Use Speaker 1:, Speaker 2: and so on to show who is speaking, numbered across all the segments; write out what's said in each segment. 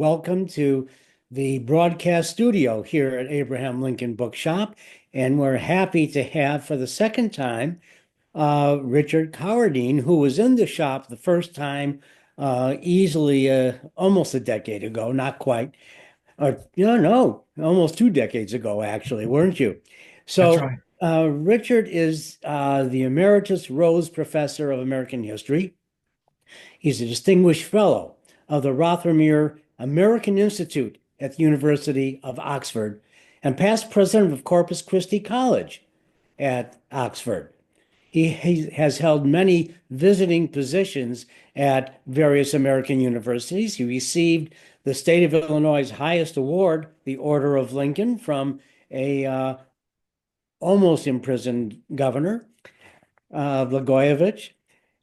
Speaker 1: welcome to the broadcast studio here at Abraham Lincoln Bookshop. And we're happy to have for the second time Richard Carwardine, who was in the shop the first time easily almost a decade ago, not quite, or no, almost 2 decades ago, actually, weren't you?
Speaker 2: That's
Speaker 1: So
Speaker 2: right.
Speaker 1: Richard is the Emeritus Rhodes Professor of American History. He's a distinguished fellow of the Rothermere American Institute at the University of Oxford and past president of Corpus Christi College at Oxford. He has held many visiting positions at various American universities. He received the state of Illinois' highest award, the Order of Lincoln, from a almost imprisoned governor, Blagojevich,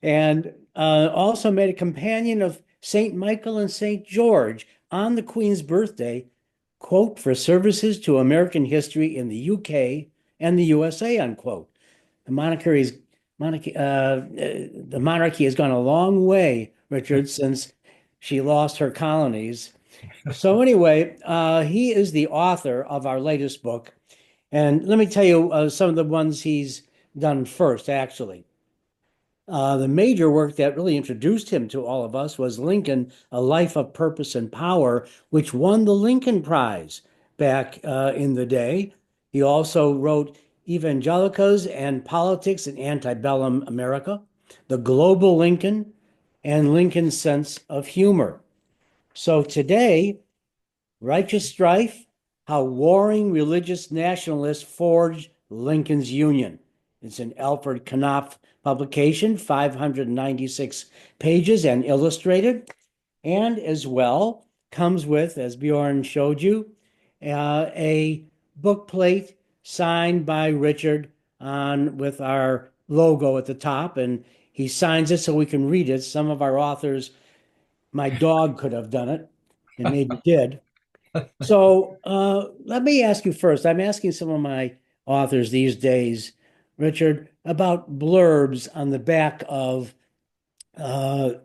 Speaker 1: and also made a companion of St. Michael and St. George on the Queen's birthday, quote, for services to American history in the UK and the USA, unquote. The the monarchy has gone a long way, Richard, since she lost her colonies. So anyway, he is the author of our latest book. And let me tell you some of the ones he's done first, actually. The major work that really introduced him to all of us was Lincoln, A Life of Purpose and Power, which won the Lincoln Prize back in the day. He also wrote Evangelicals and Politics in Antebellum America, The Global Lincoln, and Lincoln's Sense of Humor. So today, Righteous Strife, How Warring Religious Nationalists Forged Lincoln's Union. It's an Alfred Knopf publication, 596 pages and illustrated. And as well comes with, as Bjorn showed you, a book plate signed by Richard on with our logo at the top. And he signs it so we can read it. Some of our authors, my dog could have done it and maybe did. So let me ask you first. I'm asking some of my authors these days, Richard, about blurbs on the back of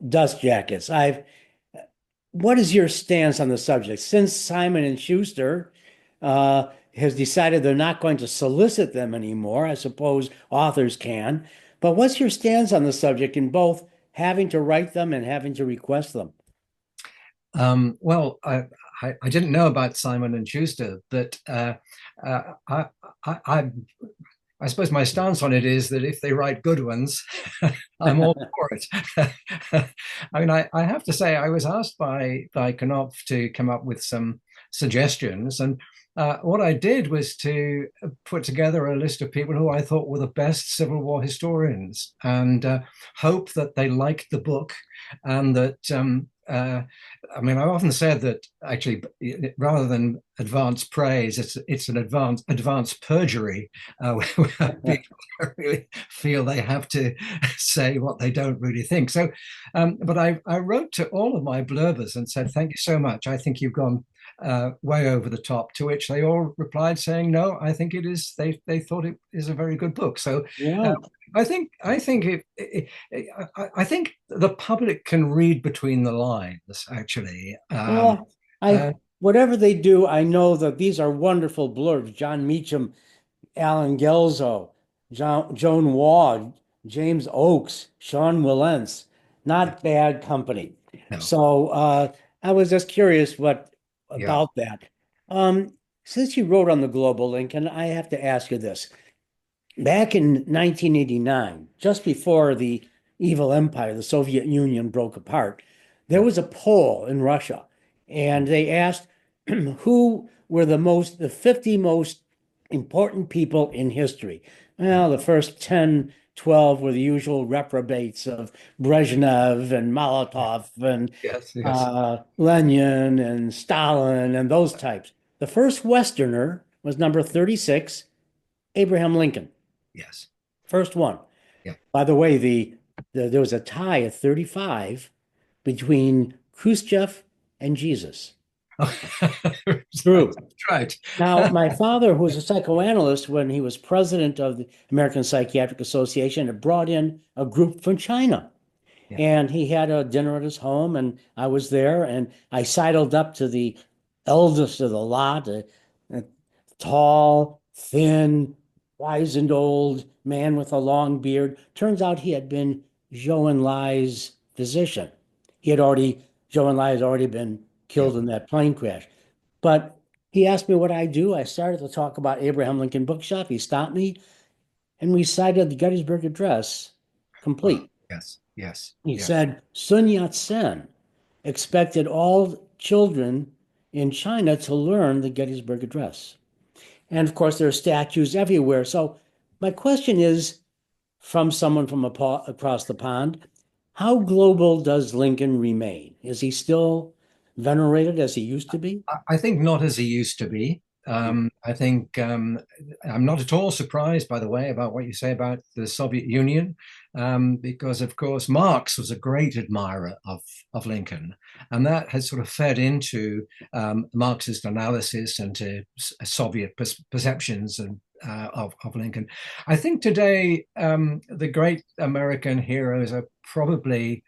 Speaker 1: dust jackets. What is your stance on the subject? Since Simon and Schuster has decided they're not going to solicit them anymore, I suppose authors can. But what's your stance on the subject in both having to write them and having to request them?
Speaker 2: Well, I didn't know about Simon and Schuster, but uh, I, I, I suppose my stance on it is that if they write good ones, I'm all for it. I mean, I have to say, I was asked by Knopf to come up with some suggestions, and what I did was to put together a list of people who I thought were the best Civil War historians, and hope that they liked the book, and that I mean, I've often said that actually, rather than advanced praise, it's an advanced perjury, where people really feel they have to say what they don't really think. So, but I wrote to all of my blurbers and said, "Thank you so much. I think you've gone way over the top." To which they all replied saying, "No, I think it is." They thought it is a very good book. So.
Speaker 1: Yeah.
Speaker 2: I think the public can read between the lines, actually.
Speaker 1: Well, I
Speaker 2: Uh,
Speaker 1: whatever they do, I know that these are wonderful blurbs. John Meacham, Alan Gelzo, Joan Ward, James Oakes, Sean Willens, not bad company.
Speaker 2: no,
Speaker 1: So I was just curious what
Speaker 2: yeah.
Speaker 1: about that. Since you wrote on the Global Lincoln, I have to ask you this. Back in 1989, just before the evil empire, the Soviet Union broke apart, there
Speaker 2: Yeah.
Speaker 1: was a poll in Russia, and they asked who were the 50 most important people in history. Well, the first 10, 12 were the usual reprobates of Brezhnev and Molotov and
Speaker 2: Yes, yes,
Speaker 1: Lenin and Stalin and those types. The first Westerner was number 36, Abraham Lincoln.
Speaker 2: yes.
Speaker 1: First one.
Speaker 2: Yeah.
Speaker 1: By the way, there was a tie at 35 between Khrushchev and Jesus.
Speaker 2: That's
Speaker 1: True.
Speaker 2: right.
Speaker 1: Now, my father, who was a psychoanalyst when he was president of the American Psychiatric Association, had brought in a group from China.
Speaker 2: Yeah.
Speaker 1: And he had a dinner at his home, and I was there, and I sidled up to the eldest of the lot, a tall, thin, wizened old man with a long beard. Turns out he had been Zhou Enlai's physician. Zhou Enlai had already been
Speaker 2: Yeah.
Speaker 1: killed in that plane crash. But he asked me what I do. I started to talk about Abraham Lincoln Bookshop. He stopped me and recited the Gettysburg Address
Speaker 2: Ah,
Speaker 1: complete.
Speaker 2: yes. Yes.
Speaker 1: He
Speaker 2: Yes.
Speaker 1: said Sun Yat-sen expected all children in China to learn the Gettysburg Address. And of course, there are statues everywhere. So my question is, from someone from across the pond, how global does Lincoln remain? Is he still venerated as he used to be?
Speaker 2: I think not as he used to be. I think I'm not at all surprised, by the way, about what you say about the Soviet Union, because, of course, Marx was a great admirer of Lincoln, and that has sort of fed into Marxist analysis and to Soviet perceptions of Lincoln. I think today the great American heroes are probably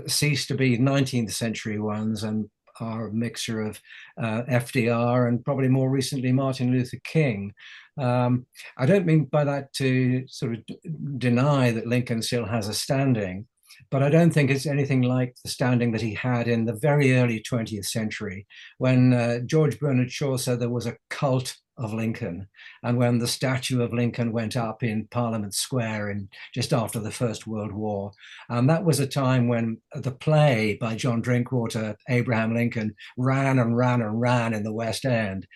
Speaker 2: ceased to be 19th century ones and are a mixture of FDR and probably more recently Martin Luther King. I don't mean by that to sort of deny that Lincoln still has a standing, but I don't think it's anything like the standing that he had in the very early 20th century when George Bernard Shaw said there was a cult of Lincoln, and when the statue of Lincoln went up in Parliament Square in just after the First World War. And that was a time when the play by John Drinkwater, Abraham Lincoln, ran and ran and ran in the West End.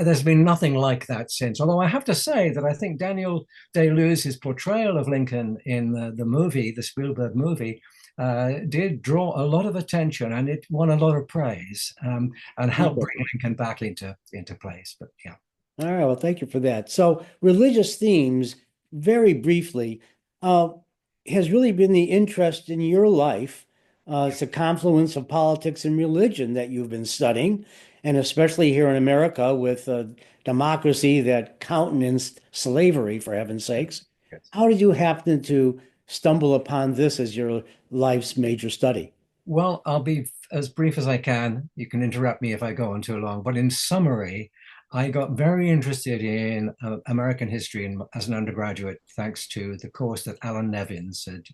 Speaker 2: There's been nothing like that since. Although I have to say that I think Daniel Day-Lewis's portrayal of Lincoln in the movie, the Spielberg movie, did draw a lot of attention and it won a lot of praise and helped bring Lincoln back into place. But yeah.
Speaker 1: All right, well, thank you for that. So, religious themes, very briefly, uh, has really been the interest in your life. It's a confluence of politics and religion that you've been studying, and especially here in America with a democracy that countenanced slavery, for heaven's sakes.
Speaker 2: Yes.
Speaker 1: How did you happen to stumble upon this as your life's major study?
Speaker 2: Well, I'll be as brief as I can. You can interrupt me if I go on too long. But in summary, I got very interested in American history as an undergraduate, thanks to the course that Alan Nevins had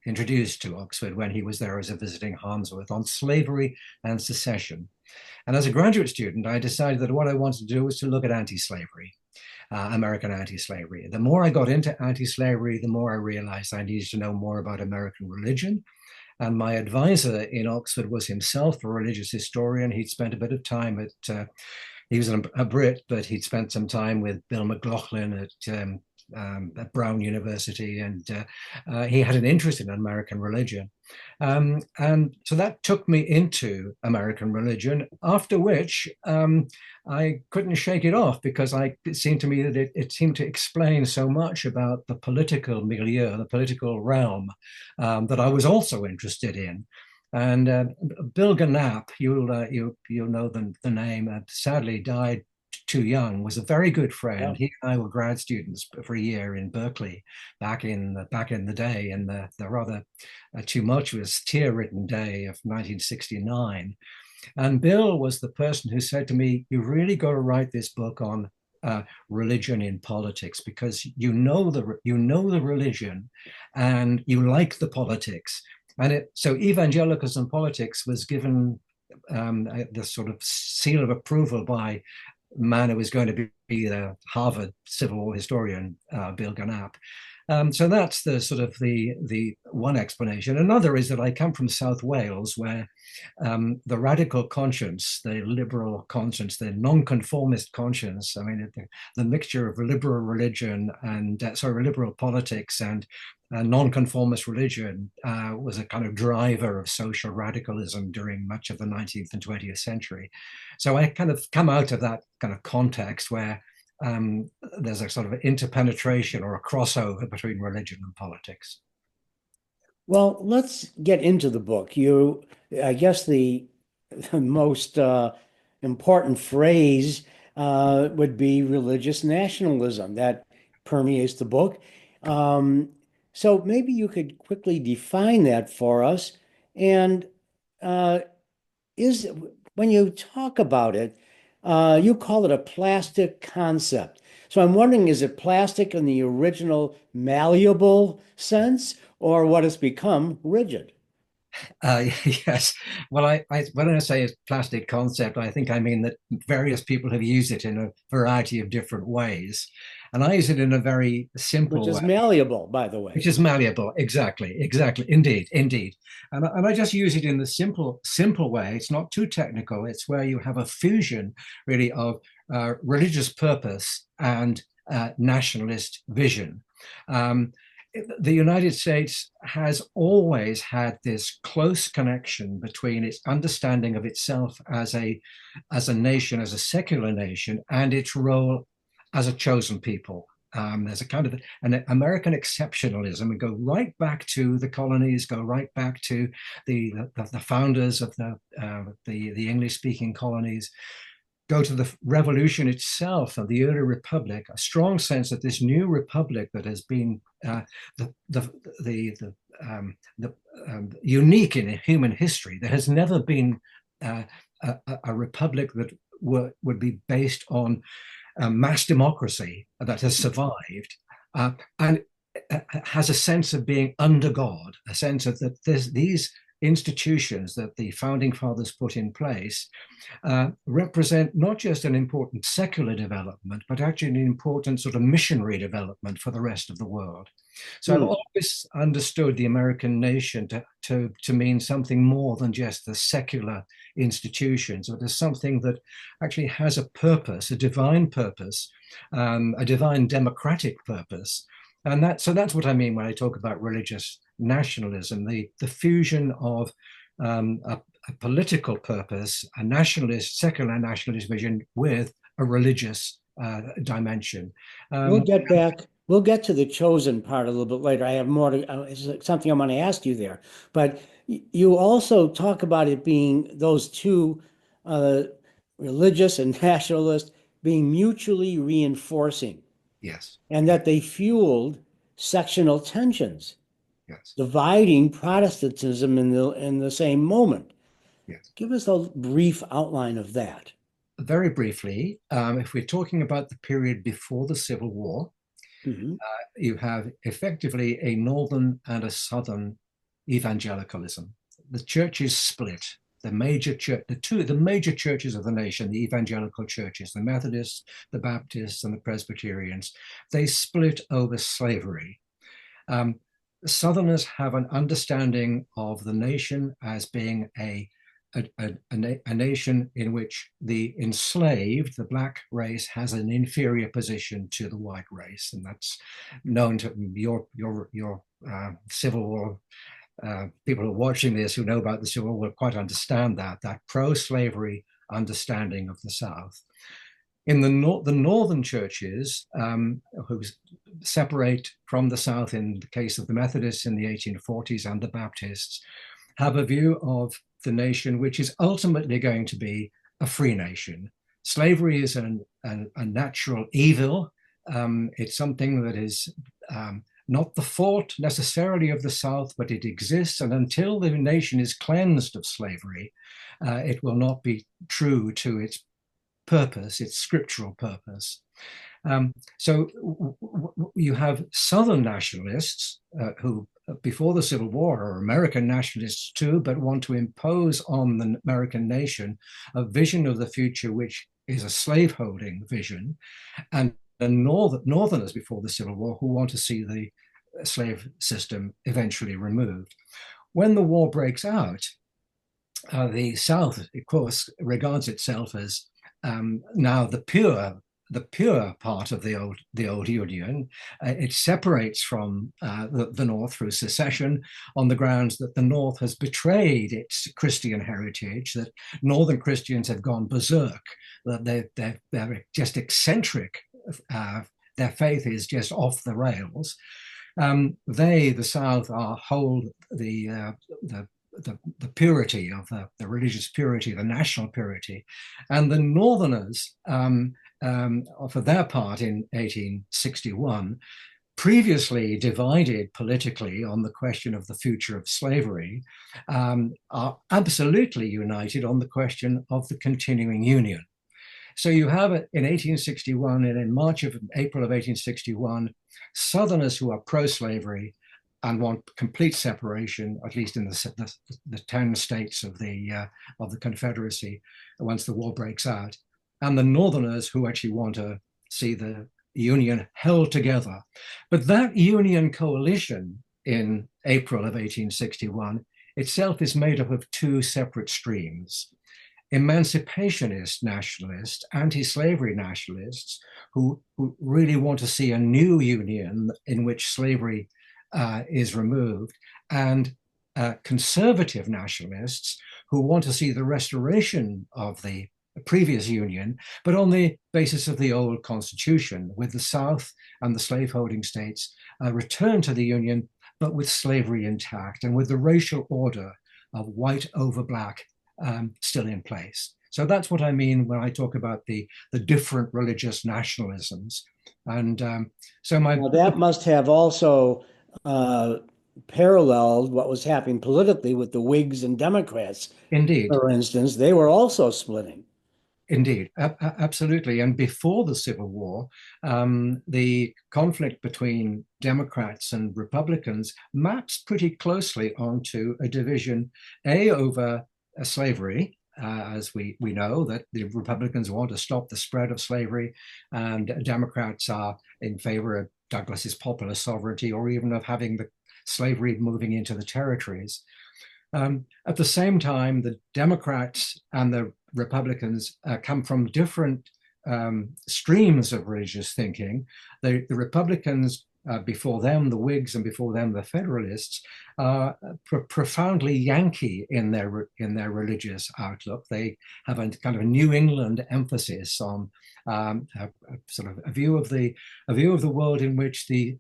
Speaker 2: introduced to Oxford when he was there as a visiting Harmsworth on slavery and secession. And as a graduate student, I decided that what I wanted to do was to look at anti-slavery. American anti-slavery. The more I got into anti-slavery, the more I realized I needed to know more about American religion. And my advisor in Oxford was himself a religious historian. He'd spent a bit of time he was a Brit, but he'd spent some time with Bill McLaughlin at Brown University, and he had an interest in American religion. And so that took me into American religion, after which I couldn't shake it off because it seemed to me that it seemed to explain so much about the political milieu, the political realm that I was also interested in. And Bill Knapp, you'll know the name, sadly died too young, was a very good friend.
Speaker 1: Yeah.
Speaker 2: He and I were grad students for a year in Berkeley back in the day, in the rather tumultuous tear-ridden day of 1969. And Bill was the person who said to me, "You really got to write this book on religion in politics because you know the religion and you like the politics." And so evangelicals and politics was given the sort of seal of approval by man who was going to be the Harvard Civil War historian, Bill Knapp. So that's the sort of the one explanation. Another is that I come from South Wales, where the radical conscience, the liberal conscience, the nonconformist conscience, I mean, the mixture of liberal religion and, liberal politics and nonconformist religion was a kind of driver of social radicalism during much of the 19th and 20th century. So I kind of come out of that kind of context where there's a sort of interpenetration or a crossover between religion and politics.
Speaker 1: Well, let's get into the book. I guess the most important phrase would be religious nationalism that permeates the book. Um, So maybe you could quickly define that for us. And uh, is when you talk about it, you call it a plastic concept. So I'm wondering, is it plastic in the original malleable sense, or what has become rigid?
Speaker 2: Yes. Well, when I say it's plastic concept, I think I mean that various people have used it in a variety of different ways. And I use it in a very
Speaker 1: Which
Speaker 2: simple
Speaker 1: is
Speaker 2: way,
Speaker 1: malleable, by the
Speaker 2: which
Speaker 1: way.
Speaker 2: is malleable. Exactly, exactly. Indeed, indeed. And I just use it in the simple way. It's not too technical. It's where you have a fusion, really, of religious purpose and nationalist vision. Um, the United States has always had this close connection between its understanding of itself as a nation, as a secular nation, and its role as a chosen people. There's a kind of an American exceptionalism. We go right back to the colonies, go right back to the founders of the English speaking colonies, go to the revolution itself and the early republic. A strong sense that this new republic that has been the the the the, the unique in human history. There has never been a republic that would be based on mass democracy that has survived, and has a sense of being under God, a sense of that these institutions that the founding fathers put in place represent not just an important secular development, but actually an important sort of missionary development for the rest of the world. So I've
Speaker 1: Hmm.
Speaker 2: always understood the American nation to mean something more than just the secular institutions, but as something that actually has a purpose, a divine purpose, a divine democratic purpose. And that's what I mean when I talk about religious nationalism, the fusion of a political purpose, a nationalist, secular nationalist vision with a religious dimension.
Speaker 1: We'll
Speaker 2: Um,
Speaker 1: get back. We'll get to the chosen part a little bit later. I have more to, something I want to ask you there. But you also talk about it being those two, uh, religious and nationalist, being mutually reinforcing,
Speaker 2: yes,
Speaker 1: and
Speaker 2: yes,
Speaker 1: that they fueled sectional tensions,
Speaker 2: yes,
Speaker 1: dividing Protestantism in the same moment.
Speaker 2: yes.
Speaker 1: Give us a brief outline of that.
Speaker 2: Very briefly, if we're talking about the period before the Civil War,
Speaker 1: Mhm.
Speaker 2: you have effectively a northern and a southern evangelicalism. The churches split. The major churches of the nation, the evangelical churches, the Methodists, the Baptists, and the Presbyterians, they split over slavery. Um, Southerners have an understanding of the nation as being a nation in which the enslaved, the black race, has an inferior position to the white race, and that's known to your Civil War. People who are watching this who know about the Civil War will quite understand that pro-slavery understanding of the South. In the northern churches, who separate from the South in the case of the Methodists in the 1840s and the Baptists, have a view of the nation which is ultimately going to be a free nation. Slavery is a natural evil. It's something that is not the fault necessarily of the South, but it exists. And until the nation is cleansed of slavery, it will not be true to its purpose, its scriptural purpose. So you have Southern nationalists who, before the Civil War, are American nationalists too, but want to impose on the American nation a vision of the future which is a slaveholding vision, and the Northerners before the Civil War who want to see the slave system eventually removed. When the war breaks out, the South, of course, regards itself as now the pure part of the old Union. It separates from the North through secession on the grounds that the North has betrayed its Christian heritage, that Northern Christians have gone berserk, that they're just eccentric. Their faith is just off the rails. The South, hold the purity of the religious purity, the national purity, and the Northerners, for their part in 1861, previously divided politically on the question of the future of slavery, are absolutely united on the question of the continuing union. So you have it in 1861 and in April of 1861, Southerners who are pro-slavery and want complete separation, at least in the 10 states of the Confederacy, once the war breaks out, and the Northerners who actually want to see the Union held together. But that Union coalition in April of 1861 itself is made up of two separate streams: emancipationist nationalists, anti-slavery nationalists, who really want to see a new union in which slavery is removed, and conservative nationalists who want to see the restoration of the previous union, but on the basis of the old constitution, with the South and the slaveholding states return to the union, but with slavery intact and with the racial order of white over black still in place. So that's what I mean when I talk about the different religious nationalisms. And so
Speaker 1: Now, that must have also paralleled what was happening politically with the Whigs and Democrats.
Speaker 2: indeed,
Speaker 1: For instance, they were also splitting.
Speaker 2: indeed, absolutely. And before the Civil War, the conflict between Democrats and Republicans maps pretty closely onto a division, over slavery, as we know that the Republicans want to stop the spread of slavery, and Democrats are in favor of Douglas's popular sovereignty, or even of having the slavery moving into the territories. At the same time, the Democrats and the Republicans come from different streams of religious thinking. The Republicans, before them, the Whigs, and before them, the Federalists, are profoundly Yankee in their religious outlook. They have a kind of a New England emphasis on sort of a view of the world in which the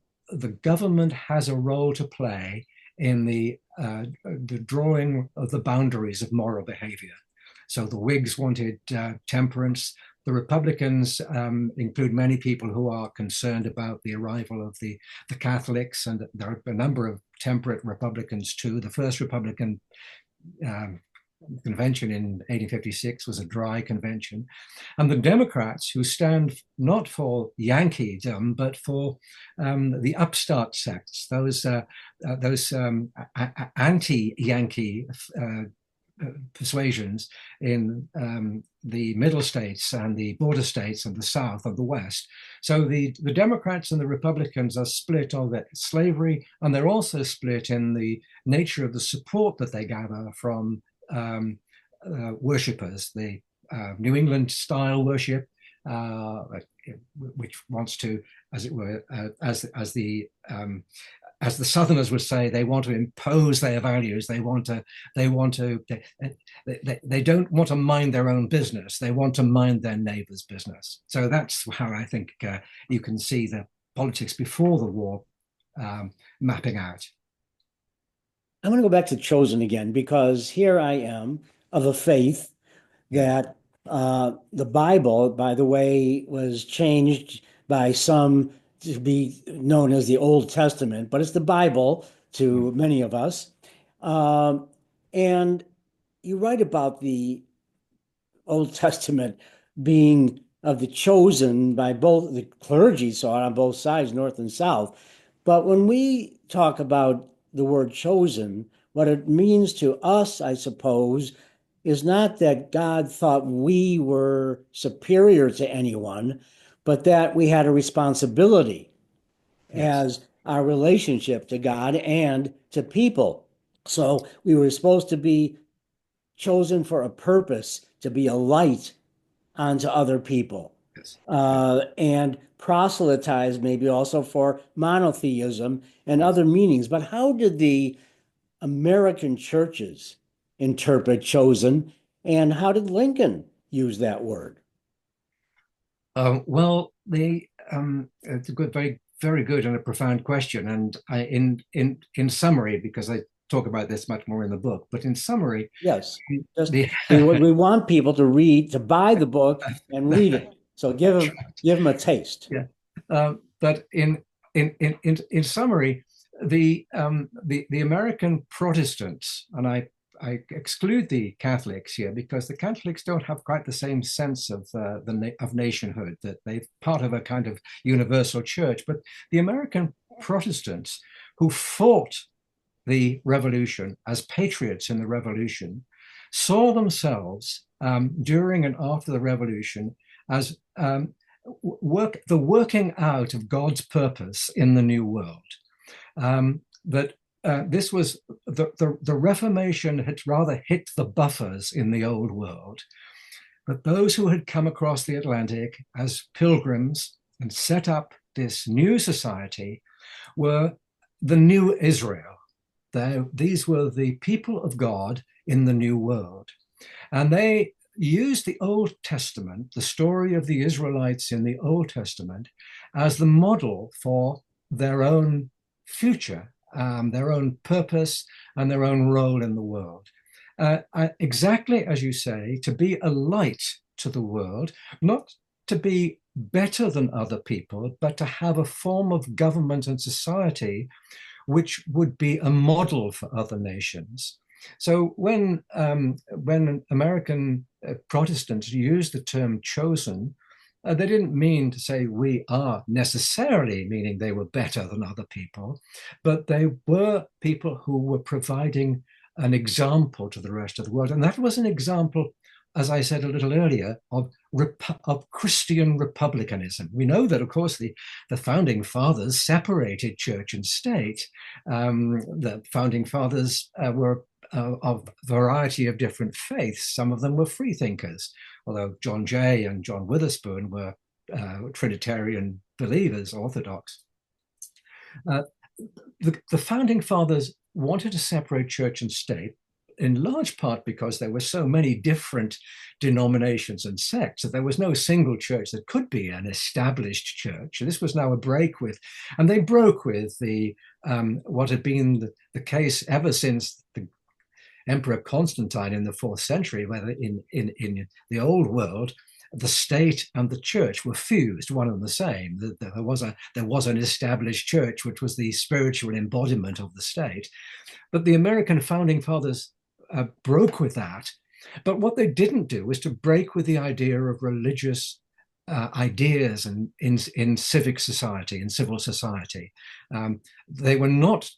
Speaker 2: government has a role to play in the drawing of the boundaries of moral behavior. So the Whigs wanted temperance. The Republicans include many people who are concerned about the arrival of the Catholics, and there are a number of temperate Republicans too. The first Republican convention in 1856 was a dry convention. And the Democrats, who stand not for Yankeedom, but for the upstart sects, those anti-Yankee persuasions in the middle states and the border states and the South and the West. So the Democrats and the Republicans are split on that slavery, and they're also split in the nature of the support that they gather from worshippers, the New England style worship, which wants to, as it were, as the Southerners would say, they want to impose their values. They don't want to mind their own business. They want to mind their neighbor's business. So that's how I think you can see the politics before the war mapping out.
Speaker 1: I'm going to go back to chosen again, because here I am of a faith that the Bible, by the way, was changed by some to be known as the Old Testament, but it's the Bible to many of us. And you write about the Old Testament being of the chosen by both the clergy, saw it on both sides, North and South. But when we talk about the word chosen, what it means to us, I suppose, is not that God thought we were superior to anyone, but that we had a responsibility as our relationship to God and to people. So we were supposed to be chosen for a purpose, to be a light onto other people.
Speaker 2: Yes.
Speaker 1: And proselytize maybe also for monotheism and other meanings. But how did the American churches interpret chosen, and how did Lincoln use that word?
Speaker 2: Well, it's a good, very good and a profound question. And in summary, because I talk about this much more in the book, but in summary,
Speaker 1: yes, we want people to read, to buy the book and read it. So give them a taste.
Speaker 2: Yeah, but in in summary, the American Protestants, and I exclude the Catholics here because the Catholics don't have quite the same sense of of nationhood, that they're part of a kind of universal church. But the American Protestants who fought the revolution as patriots in the revolution saw themselves during and after the revolution as the working out of God's purpose in the new world. That this was the Reformation had rather hit the buffers in the old world, but those who had come across the Atlantic as pilgrims and set up this new society were the new Israel. These were the people of God in the new world. And they used the Old Testament, the story of the Israelites in the Old Testament, as the model for their own future, their own purpose, and their own role in the world. Exactly as you say, to be a light to the world, not to be better than other people, but to have a form of government and society which would be a model for other nations. So when American Protestants used the term chosen, they didn't mean to say we are necessarily, meaning they were better than other people, but they were people who were providing an example to the rest of the world. And that was an example, as I said a little earlier, of Christian republicanism. We know that, of course, the founding fathers separated church and state. The founding fathers were of a variety of different faiths. Some of them were free thinkers, although John Jay and John Witherspoon were Trinitarian believers, Orthodox. The founding fathers wanted to separate church and state, in large part because there were so many different denominations and sects that there was no single church that could be an established church. This was now a break with, and they broke with the what had been the case ever since the Emperor Constantine in the 4th century, where in the old world, the state and the church were fused, one and the same. There was an established church, which was the spiritual embodiment of the state. But the American founding fathers broke with that. But what they didn't do was to break with the idea of religious ideas in civic society, in civil society. They were not.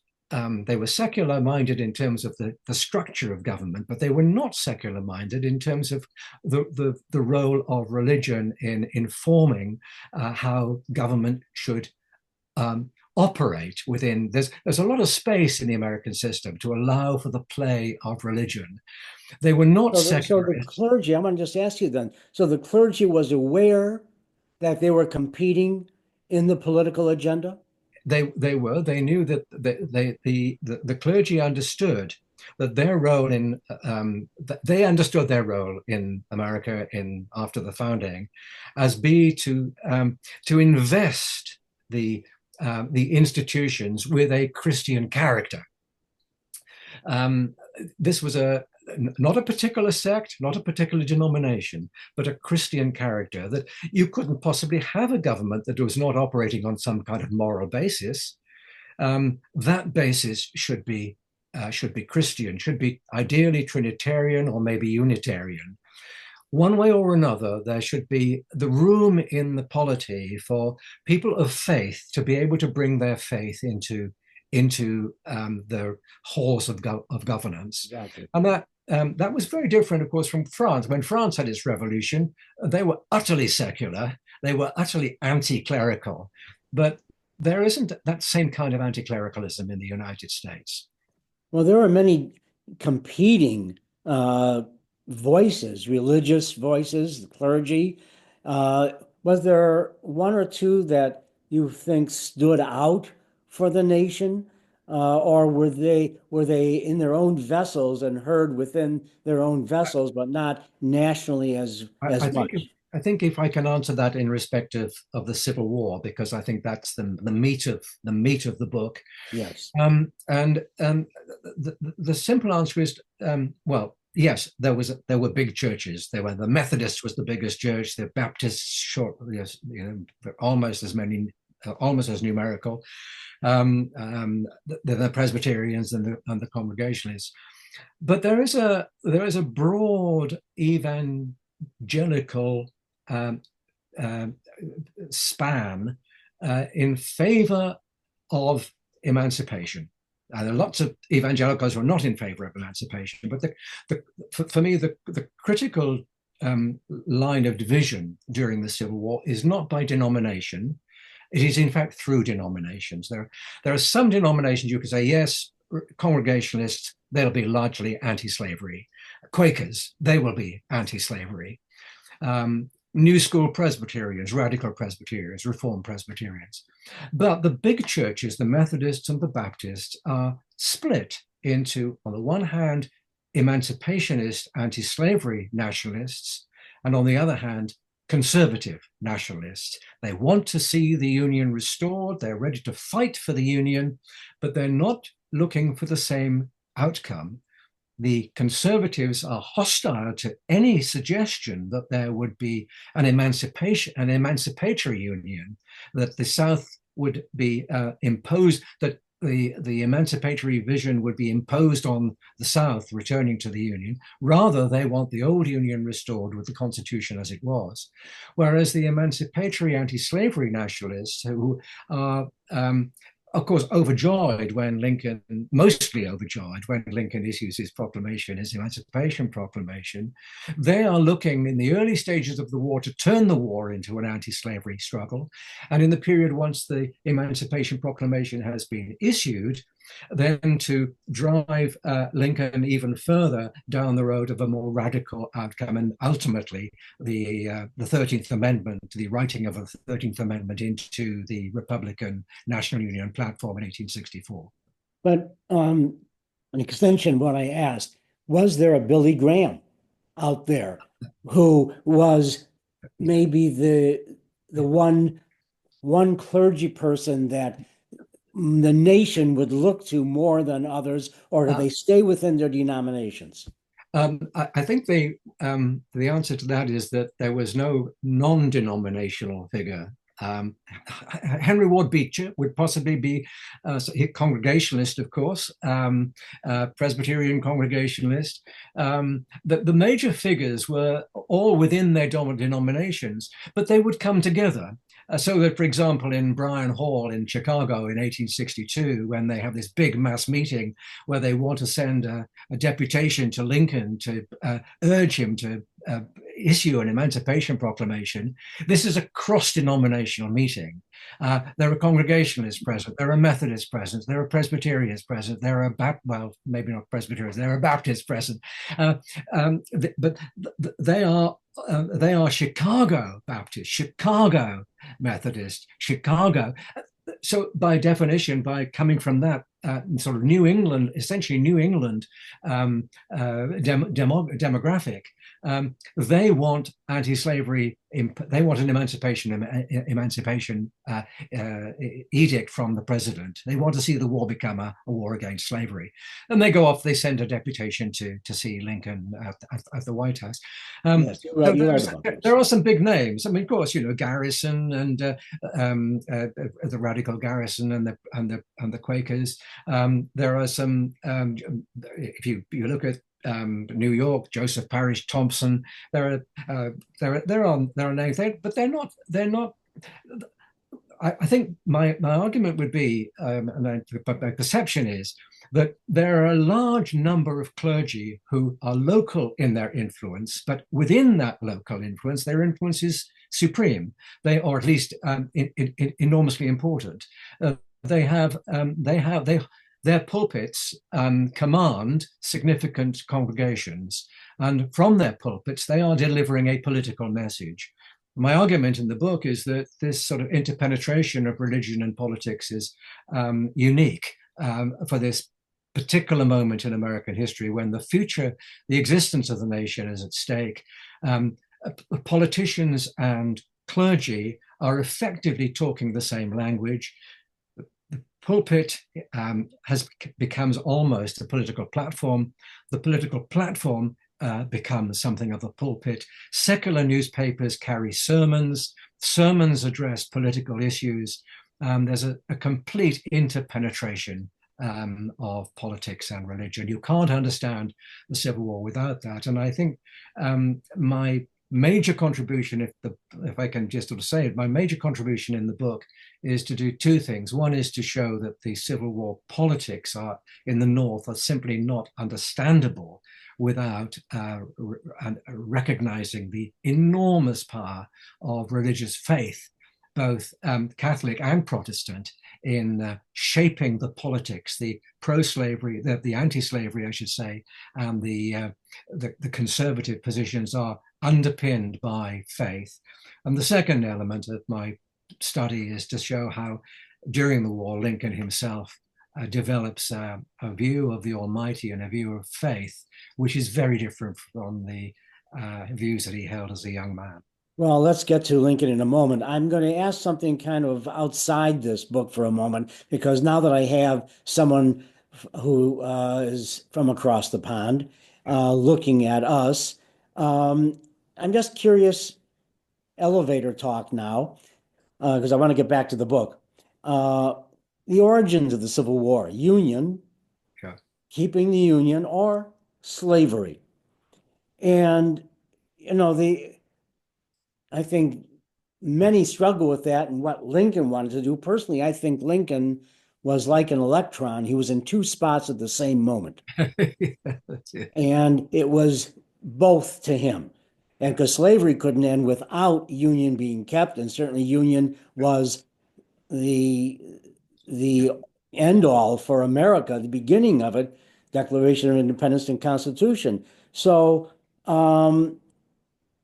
Speaker 2: They were secular minded in terms of the structure of government, but they were not secular minded in terms of the role of religion in informing how government should operate within. There's a lot of space in the American system to allow for the play of religion. They were not secular.
Speaker 1: So the clergy, I'm going to just ask you then. So the clergy was aware that they were competing in the political agenda?
Speaker 2: They knew that the clergy understood that their role in they understood their role in America after the founding as to invest the institutions with a Christian character. This was not a particular sect, not a particular denomination, but a Christian character, that you couldn't possibly have a government that was not operating on some kind of moral basis. That basis should be Christian, should be ideally Trinitarian or maybe Unitarian. One way or another, there should be the room in the polity for people of faith to be able to bring their faith into the halls of governance.
Speaker 1: Exactly.
Speaker 2: And that was very different, of course, from France. When France had its revolution, they were utterly secular. They were utterly anti-clerical. But there isn't that same kind of anti-clericalism in the United States.
Speaker 1: Well, there are many competing voices, religious voices, the clergy. Was there one or two that you think stood out for the nation? Or were they in their own vessels and heard within their own vessels, but not nationally as much?
Speaker 2: I think if I can answer that in respect of the Civil War, because I think that's the meat of the book.
Speaker 1: Yes.
Speaker 2: And the simple answer is, well, yes, there were big churches. The Methodist was the biggest church. The Baptists, almost as many almost as numerical, the Presbyterians and the Congregationalists. But there is a broad evangelical span in favor of emancipation. There are lots of evangelicals who are not in favor of emancipation, but for me, the critical line of division during the Civil War is not by denomination. It is, in fact, through denominations. There are some denominations you could say, yes, Congregationalists, they'll be largely anti-slavery. Quakers, they will be anti-slavery. New School Presbyterians, Radical Presbyterians, Reformed Presbyterians. But the big churches, the Methodists and the Baptists, are split into, on the one hand, emancipationist anti-slavery nationalists, and on the other hand, conservative nationalists. They want to see the Union restored. They're ready to fight for the Union, but they're not looking for the same outcome. The conservatives are hostile to any suggestion that there would be an emancipatory union, that the South would be imposed, that the emancipatory vision would be imposed on the South returning to the Union. Rather, they want the old Union restored with the Constitution as it was. Whereas the emancipatory anti-slavery nationalists, who are of course, overjoyed when Lincoln, mostly overjoyed when Lincoln issues his proclamation, his Emancipation Proclamation. They are looking in the early stages of the war to turn the war into an anti-slavery struggle. And in the period once the Emancipation Proclamation has been issued, then to drive Lincoln even further down the road of a more radical outcome, and ultimately the 13th Amendment, the writing of a 13th Amendment into the Republican National Union platform in 1864.
Speaker 1: But an extension of what I asked, was there a Billy Graham out there who was maybe the one clergy person that the nation would look to more than others, or do they stay within their denominations?
Speaker 2: I think the answer to that is that there was no non-denominational figure. Henry Ward Beecher would possibly be Congregationalist, of course, Presbyterian Congregationalist. The major figures were all within their denominations, but they would come together. So that, for example, in Bryan Hall in Chicago in 1862, when they have this big mass meeting where they want to send a deputation to Lincoln to urge him to issue an Emancipation Proclamation, this is a cross-denominational meeting. There are Congregationalists present, there are Methodists present, there are Presbyterians present, there are well, maybe not Presbyterians, there are Baptists present, but they are Chicago Baptist, Chicago Methodist, Chicago. So by definition, by coming from that sort of New England, essentially New England demographic, they want anti-slavery, they want an emancipation edict from the president. They want to see the war become a war against slavery. And they go off, they send a deputation to see Lincoln at the White House.
Speaker 1: Yes, you're right
Speaker 2: there are some big names. I mean, of course, you know, Garrison and the radical Garrison and the Quakers. There are some, if you look at New York, Joseph Parrish Thompson. There are names, but they're not. I think my argument would be, and my perception is that there are a large number of clergy who are local in their influence, but within that local influence, their influence is supreme. They, or at least enormously important. Their pulpits command significant congregations, and from their pulpits, they are delivering a political message. My argument in the book is that this sort of interpenetration of religion and politics is unique for this particular moment in American history when the future, the existence of the nation is at stake. Politicians and clergy are effectively talking the same language. Pulpit becomes almost a political platform. The political platform becomes something of a pulpit. Secular newspapers carry sermons. Sermons address political issues. there's a complete interpenetration of politics and religion. You can't understand the Civil War without that. And I think my major contribution, if I can just sort of say it, my major contribution in the book is to do two things. One is to show that the Civil War politics are in the North are simply not understandable without recognizing the enormous power of religious faith, both Catholic and Protestant, in shaping the politics, the pro-slavery, the anti-slavery, I should say, and the conservative positions are underpinned by faith. And the second element of my study is to show how, during the war, Lincoln himself develops a view of the Almighty and a view of faith, which is very different from the views that he held as a young man.
Speaker 1: Well, let's get to Lincoln in a moment. I'm going to ask something kind of outside this book for a moment, because now that I have someone who is from across the pond looking at us, I'm just curious, elevator talk now, because I want to get back to the book. Uh, the origins of the Civil War, Union,
Speaker 2: Sure.
Speaker 1: keeping the Union, or slavery. And, the I think many struggle with that and what Lincoln wanted to do. Personally, I think Lincoln was like an electron. He was in two spots at the same moment.
Speaker 2: That's it.
Speaker 1: And it was both to him. And because slavery couldn't end without Union being kept, and certainly Union was the the end all for America, the beginning of it, Declaration of Independence and Constitution. So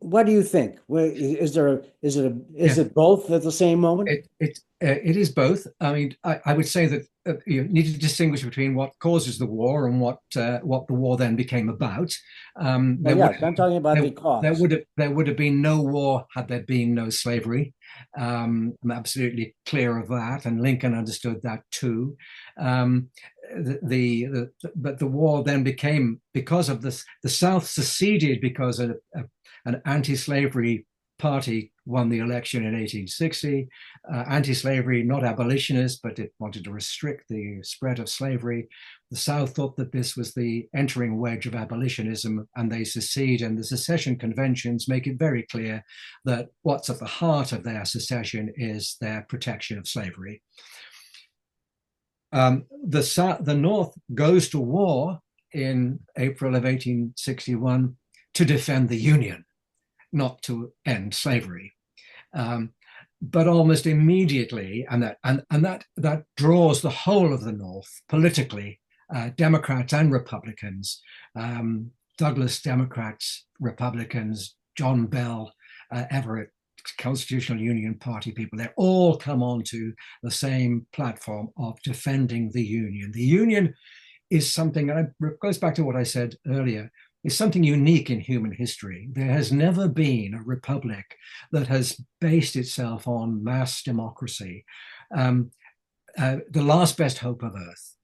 Speaker 1: what do you think? Is
Speaker 2: Yeah.
Speaker 1: it both at the same moment?
Speaker 2: It is both. I mean, I would say that you need to distinguish between what causes the war and what the war then became about.
Speaker 1: Well, yes, I'm talking about the cause.
Speaker 2: There would have been no war had there been no slavery. I'm absolutely clear of that, and Lincoln understood that too. Um, but the war then became, because of this, the South seceded because an anti-slavery party won the election in 1860. Anti-slavery, not abolitionist, but it wanted to restrict the spread of slavery. The South thought that this was the entering wedge of abolitionism, and they secede. And the secession conventions make it very clear that what's at the heart of their secession is their protection of slavery. The North goes to war in April of 1861 to defend the Union, not to end slavery. But almost immediately, and that draws the whole of the North politically, Democrats and Republicans, Douglas Democrats, Republicans, John Bell, Everett, Constitutional Union Party people, they all come onto the same platform of defending the Union. The Union is something, and it goes back to what I said earlier, is something unique in human history. There has never been a republic that has based itself on mass democracy, the last best hope of Earth.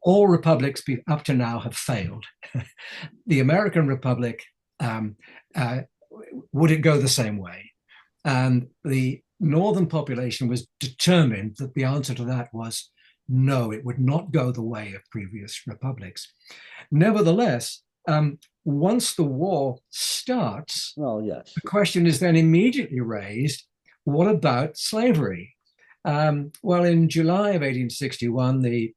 Speaker 2: All republics up to now have failed. The American Republic, would it go the same way? And the northern population was determined that the answer to that was no, it would not go the way of previous republics. Nevertheless, once the war starts,
Speaker 1: Well, yes.
Speaker 2: the question is then immediately raised, what about slavery? Well, in July of 1861, the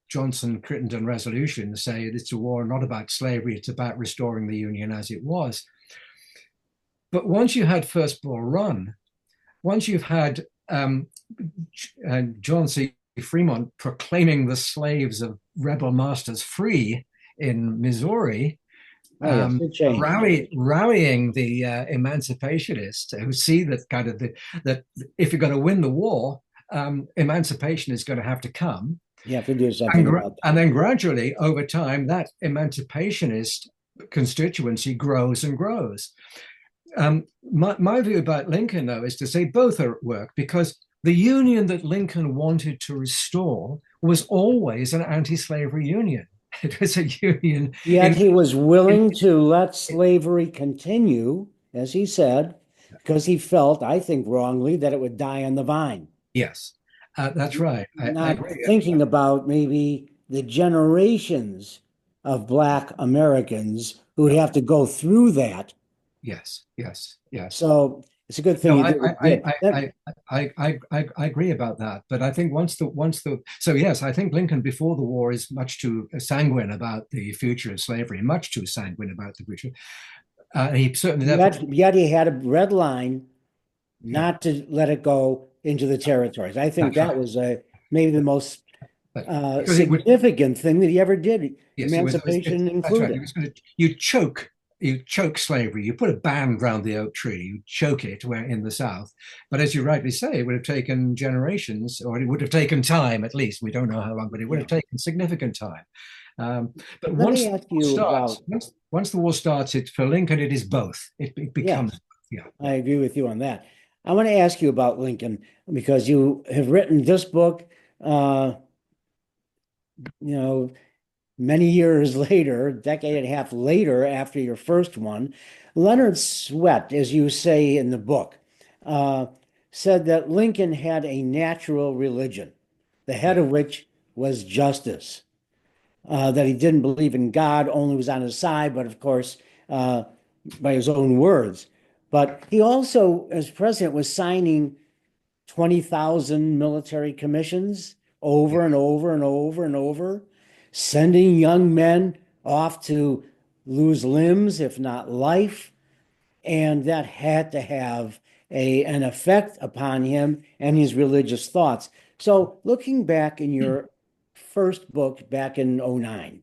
Speaker 2: Johnson-Crittenden resolutions say it's a war not about slavery, it's about restoring the Union as it was. But once you had First Bull Run, once you've had John C. Fremont proclaiming the slaves of rebel masters free in Missouri,
Speaker 1: Oh, yes,
Speaker 2: rallying the emancipationists who see that that if you're going to win the war, emancipation is going to have to come.
Speaker 1: You have to do something about that.
Speaker 2: And then gradually, over time, that emancipationist constituency grows and grows. My view about Lincoln, though, is to say both are at work, because the union that Lincoln wanted to restore was always an anti-slavery union. It was a union.
Speaker 1: Yet he was willing to let slavery continue, as he said, because he felt, I think wrongly, that it would die on the vine.
Speaker 2: Yes, that's right. I
Speaker 1: Not
Speaker 2: agree.
Speaker 1: thinking about maybe the generations of Black Americans who would
Speaker 2: Yeah.
Speaker 1: have to go through that.
Speaker 2: Yes, yes, yes.
Speaker 1: So it's a good thing
Speaker 2: No,
Speaker 1: you did.
Speaker 2: I agree about that. But I think so yes, I think Lincoln before the war is much too sanguine about the future of slavery, much too sanguine about the future. He certainly therefore,
Speaker 1: Yet he had a red line
Speaker 2: yeah,
Speaker 1: not to let it go into the territories. I think
Speaker 2: that's
Speaker 1: that
Speaker 2: right.
Speaker 1: was maybe the most
Speaker 2: Because it would,
Speaker 1: significant thing that he ever did,
Speaker 2: yes,
Speaker 1: emancipation
Speaker 2: that's right. It
Speaker 1: included.
Speaker 2: was going to, you choke slavery. You put a band round the oak tree, you choke it where in the South. But as you rightly say, it would have taken generations, or it would have taken time at least. We don't know how long, but it would
Speaker 1: Yeah.
Speaker 2: have taken significant time. But
Speaker 1: Let
Speaker 2: once
Speaker 1: me
Speaker 2: the
Speaker 1: ask
Speaker 2: war
Speaker 1: you
Speaker 2: starts,
Speaker 1: about,
Speaker 2: once the war starts, for Lincoln, it is both. It becomes,
Speaker 1: yes,
Speaker 2: yeah,
Speaker 1: I
Speaker 2: yeah,
Speaker 1: agree with you on that. I want to ask you about Lincoln because you have written this book, uh, you know, many years later, a decade and a half later after your first one. Leonard Swett, as you say in the book, uh, said that Lincoln had a natural religion, the head
Speaker 2: yeah.
Speaker 1: of which was justice, that he didn't believe in God, only was on his side, but of course, uh, by his own words. But he also, as president, was signing 20,000 military commissions over and over and over and over, sending young men off to lose limbs, if not life. And that had to have an effect upon him and his religious thoughts. So, looking back in your first book back in '09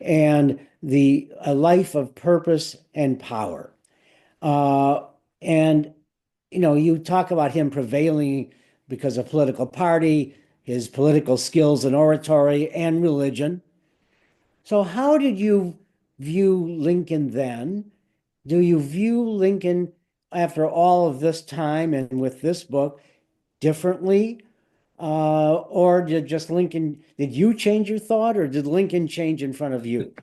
Speaker 1: and the A Life of Purpose and Power, uh, and you talk about him prevailing because of political party, his political skills and oratory, and religion. So, how did you view Lincoln then? Do you view Lincoln after all of this time and with this book differently? Or did you change your thought or did Lincoln change in front of you?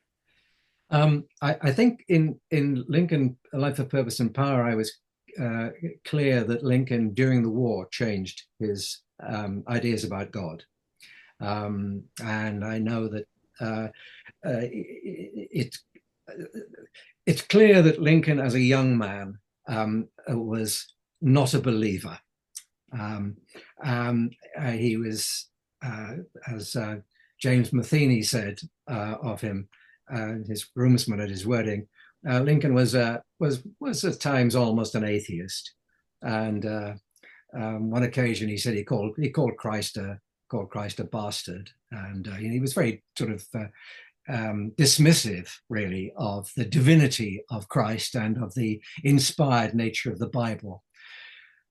Speaker 2: I think in Lincoln, A Life of Purpose and Power, I was clear that Lincoln during the war changed his ideas about God. And I know that it, it's clear that Lincoln, as a young man, was not a believer. Um, he was, as James Matheny said of him, his groomsman at his wedding, Lincoln was at times almost an atheist, and one occasion he said he called Christ a bastard, and he was very sort of dismissive, really, of the divinity of Christ and of the inspired nature of the Bible.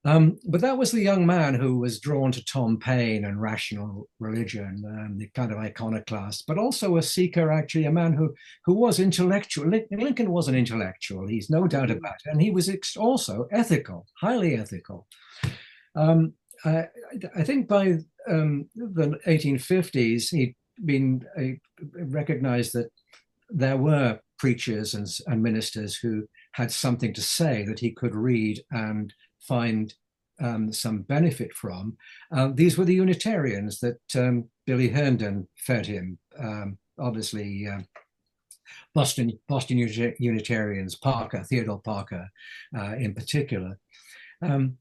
Speaker 2: But that was the young man who was drawn to Tom Paine and rational religion, the kind of iconoclast, but also a seeker, actually, a man who was intellectual. Lincoln was an intellectual, he's no doubt about it, and he was also ethical, highly ethical. Um, I, I think by the 1850s, he'd been recognized that there were preachers and ministers who had something to say that he could read and find some benefit from. These were the Unitarians that Billy Herndon fed him. Obviously, Boston Unitarians, Theodore Parker, in particular. Um,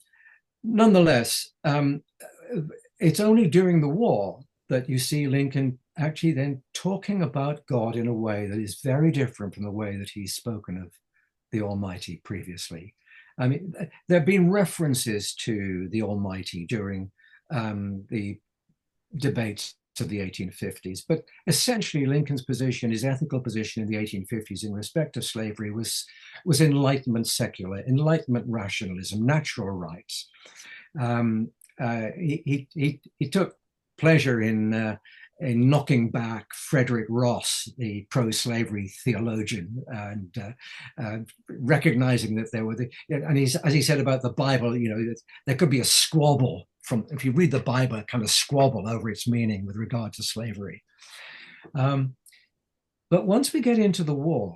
Speaker 2: Nonetheless, it's only during the war that you see Lincoln actually then talking about God in a way that is very different from the way that he's spoken of the Almighty previously. I mean, there have been references to the Almighty during the debates of the 1850s, but essentially Lincoln's position, his ethical position in the 1850s in respect of slavery was Enlightenment secular, Enlightenment rationalism, natural rights. Um, he took pleasure in knocking back Frederick Ross, the pro-slavery theologian, and recognizing that there were and as he said about the Bible, there could be a squabble from, if you read the Bible, a kind of squabble over its meaning with regard to slavery. But once we get into the war,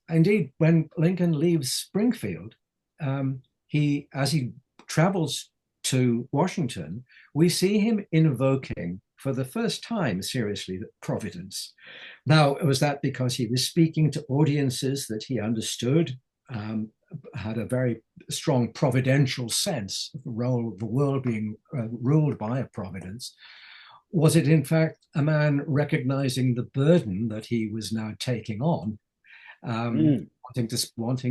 Speaker 2: indeed, when Lincoln leaves Springfield, as he travels to Washington, we see him invoking for the first time seriously providence. Now, was that because he was speaking to audiences that he understood, had a very strong providential sense of the role of the world being ruled by a providence? Was it, in fact, a man recognizing the burden that he was now taking on,
Speaker 1: Mm,
Speaker 2: wanting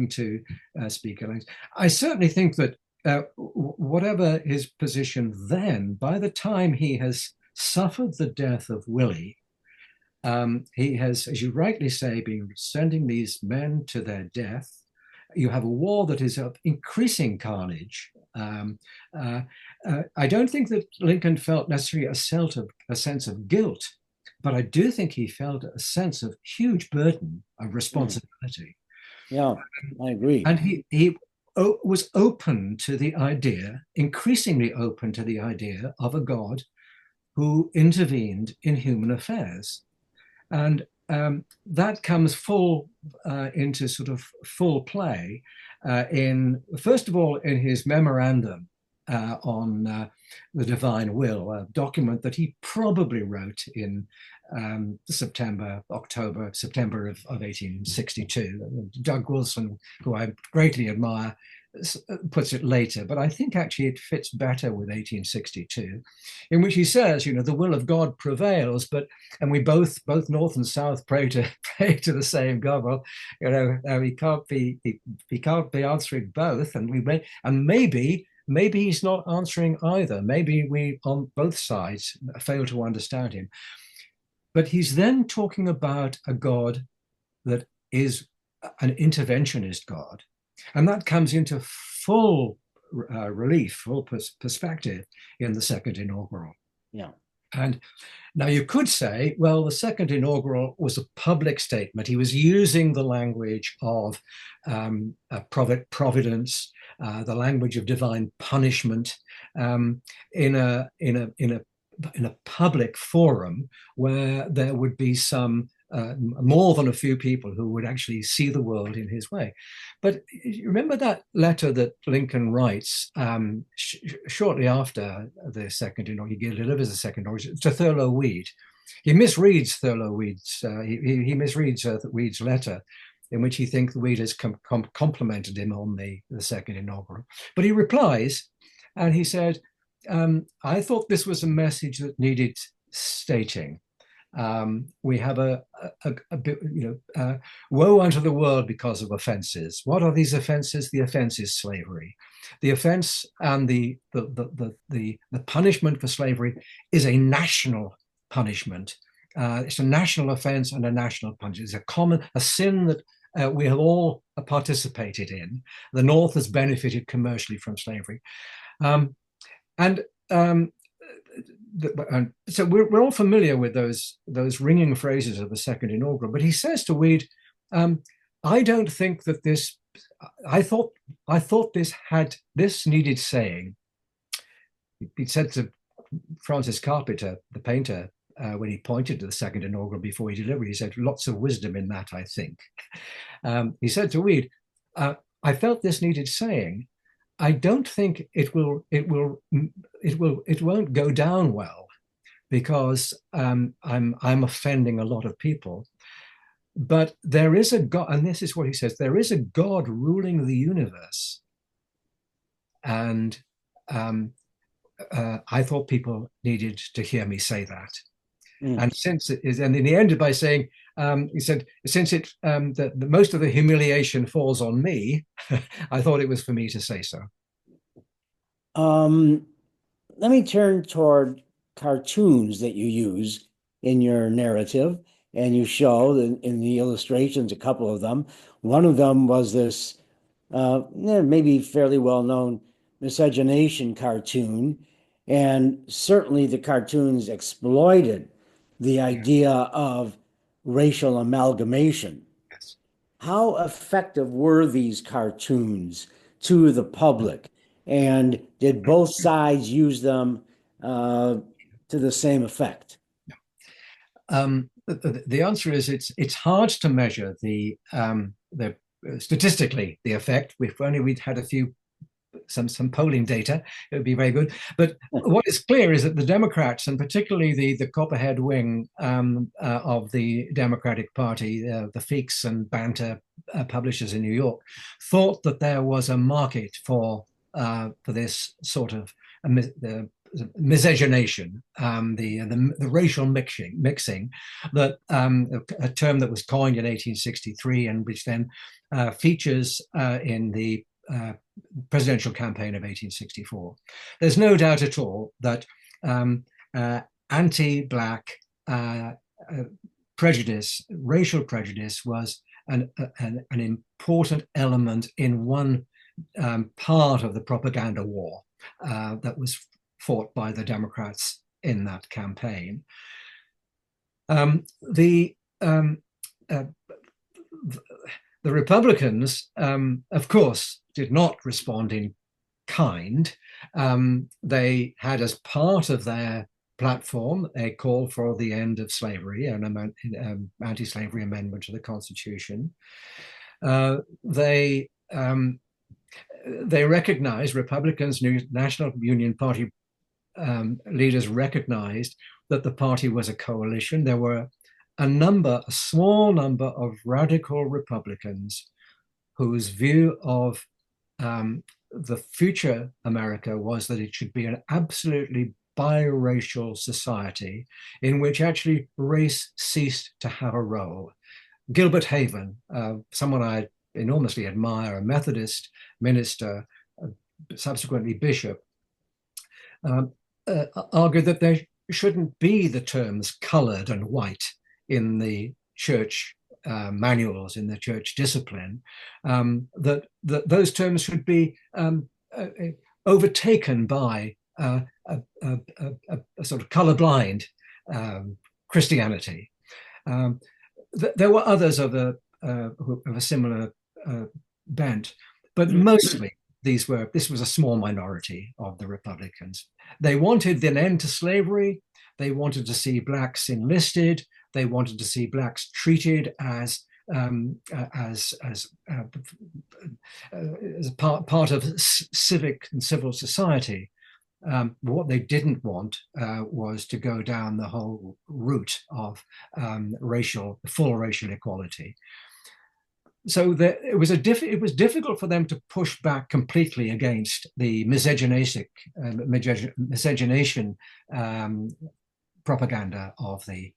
Speaker 2: to speak a language? I certainly think that whatever his position then, by the time he has suffered the death of Willie, he has, as you rightly say, been sending these men to their death. You have a war that is of increasing carnage. I don't think that Lincoln felt necessarily a sense of guilt, but I do think he felt a sense of huge burden of
Speaker 1: mm.
Speaker 2: responsibility.
Speaker 1: Yeah, I agree.
Speaker 2: And he was open to the idea, increasingly open to the idea of a God who intervened in human affairs. And that comes into sort of full play in, first of all, in his memorandum on the divine will, a document that he probably wrote in September of 1862. Doug Wilson, who I greatly admire, puts it later, but I think actually it fits better with 1862, in which he says, the will of God prevails, and we both North and South pray to the same God. Well, he can't be answering both, and maybe he's not answering either. Maybe we on both sides fail to understand him. But he's then talking about a God that is an interventionist God. And that comes into full relief, full perspective in the second inaugural.
Speaker 1: Yeah.
Speaker 2: And now you could say, well, the second inaugural was a public statement. He was using the language of providence, the language of divine punishment, in a public forum where there would be some more than a few people who would actually see the world in his way. But you remember that letter that Lincoln writes shortly after the second inaugural, he delivers the second inaugural to Thurlow Weed. He misreads Thurlow Weed's, he misreads Weed's letter, in which he thinks Weed has complimented him on the second inaugural. But he replies, and he said, I thought this was a message that needed stating. We have woe unto the world because of offenses. What are these offenses? The offense is slavery. The offense and the punishment for slavery is a national punishment. It's a national offense and a national punishment. It's a sin that we have all participated in. The North has benefited commercially from slavery. So we're all familiar with those ringing phrases of the second inaugural. But he says to Weed, "I don't think that this. I thought this needed saying." He said to Francis Carpenter, the painter, when he pointed to the second inaugural before he delivered, he said, "Lots of wisdom in that, I think." He said to Weed, "I felt this needed saying. I don't think it won't go down well because I'm offending a lot of people. But there is a God," and this is what he says, "there is a God ruling the universe. And I thought people needed to hear me say that."
Speaker 1: Mm.
Speaker 2: And and then he ended by saying, he said, "Since most of the humiliation falls on me, I thought it was for me to say so."
Speaker 1: Um, Let me turn toward cartoons that you use in your narrative, and you show in the illustrations a couple of them. One of them was this maybe fairly well-known miscegenation cartoon, and certainly the cartoons exploited the idea of racial amalgamation.
Speaker 2: Yes.
Speaker 1: How effective were these cartoons to the public? And did both sides use them to the same effect?
Speaker 2: The answer is it's hard to measure the statistically the effect. If only we'd had a few some polling data, it would be very good. But what is clear is that the Democrats, and particularly the Copperhead wing of the Democratic Party, the Feeks and Banter publishers in New York, thought that there was a market for this sort of miscegenation, the racial mixing that a term that was coined in 1863 and which then features in the presidential campaign of 1864. There's no doubt at all that anti-Black prejudice, racial prejudice, was an important element in one part of the propaganda war that was fought by the Democrats in that campaign. The Republicans, of course, did not respond in kind. They had as part of their platform a call for the end of slavery, an anti-slavery amendment to the Constitution. They recognized, Republicans, National Union Party leaders recognized that the party was a coalition. There were a small number of radical Republicans whose view of the future America was that it should be an absolutely biracial society in which actually race ceased to have a role. Gilbert Haven, someone I enormously admire, a Methodist minister, subsequently bishop, argued that there shouldn't be the terms colored and white in the church manuals, in the church discipline, that those terms should be overtaken by a sort of colorblind Christianity. There were others of a similar bent, but mostly this was a small minority of the Republicans. They wanted an end to slavery. They wanted to see Blacks enlisted. They wanted to see Blacks treated as part of civic and civil society. What they didn't want was to go down the whole route of full racial equality. So it was difficult for them to push back completely against the miscegenation propaganda of the